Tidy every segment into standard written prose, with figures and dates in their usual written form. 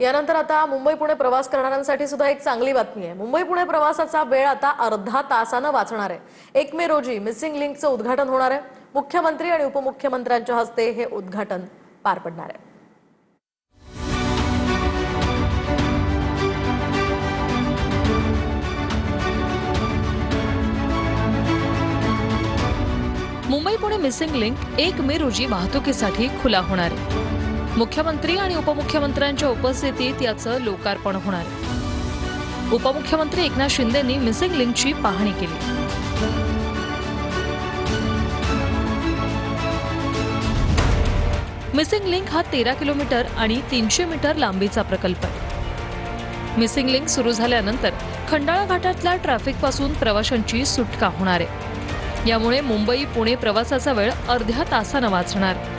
यानंतर आता मुंबई पुणे प्रवास करणाऱ्यांसाठी सुद्धा एक चांगली बातमी आहे। मुंबई पुणे प्रवासाचा वेळ आता अर्धा तासाने वाचणार आहे। 1 मे रोजी मिसिंग लिंकचं उद्घाटन होणार आहे। मुख्यमंत्री आणि उपमुख्यमंत्र्यांच्या हस्ते हे उद्घाटन पार पडणार आहे। मुंबई पुणे मिसिंग लिंक 1 मे रोजी वाहतुकीसाठी खुला होणार आहे। मुख्यमंत्री आणि उपमुख्यमंत्र्यांच्या उपस्थितीत याचं लोकार्पण होणार आहे। उपमुख्यमंत्री एकनाथ शिंदेंनी मिसिंग लिंकची पाहणी केली। मिसिंग लिंक हा 13 किलोमीटर आणि 300 मीटर लांबीचा प्रकल्प आहे। मिसिंग लिंक सुरू झाल्यानंतर खंडाळा घाटातल्या ट्रॅफिकपासून प्रवाशांची सुटका होणार आहे। यामुळे मुंबई पुणे प्रवासाचा वेळ अर्ध्या तासाने वाचणार आहे।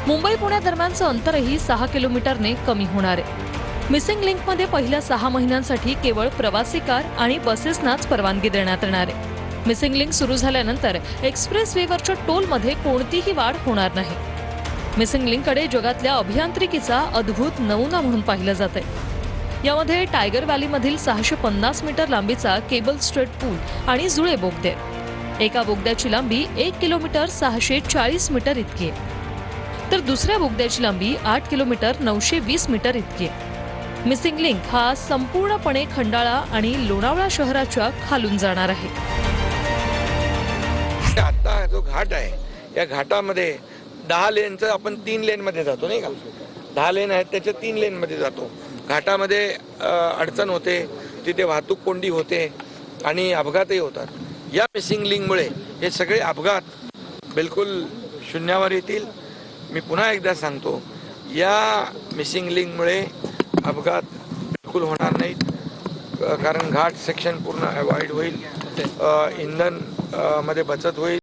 मुंबई पुणे दरम्यानचं अंतरही 6 किलोमीटरने कमी होणार आहे। मिसिंग लिंकमध्ये पहिल्या 6 महिन्यांसाठी केवळ प्रवासी कार आणि बसेसनाच परवानगी देण्यात येणार आहे। मिसिंग लिंक सुरू झाल्यानंतर एक्सप्रेस वेवरच्या टोलमध्ये कोणतीही वाढ होणार नाही। मिसिंग लिंककडे जगातल्या अभियांत्रिकीचा अद्भुत नमुना म्हणून पाहिलं जातंय। यामध्ये टायगर व्हॅलीमधील 650 मीटर लांबीचा केबल स्ट्रेट पूल आणि जुळे बोगदे। एका बोगद्याची लांबी 1 किलोमीटर 640 मीटर इतकी आहे, तर दुसऱ्या बोगद्याची लांबी 8 किलोमीटर 920 मीटर इतकी आहे। मिसिंग लिंक हा संपूर्णपणे खंडाळा आणि लोणावळा शहराच्या खालून जाणार आहे। आता जो घाट आहे या घाटामध्ये 10 लेनचं आपण 3 लेन मध्ये जातो नाही का। 10 लेन आहेत त्याच्या 3 लेन मध्ये जातो। घाटामध्ये अडचण होते, तिथे वाहतूक कोंडी होते आणि अपघातही होतात। या मिसिंग लिंकमुळे हे सगळे अपघात बिलकुल शून्यावर येतील। मी पुन्हा एकदा सांगतो, या मिसिंग लिंकमुळे अपघात बिलकुल होणार नाहीत, कारण घाट सेक्शन पूर्ण अवॉइड होईल, इंधन मध्ये बचत होईल।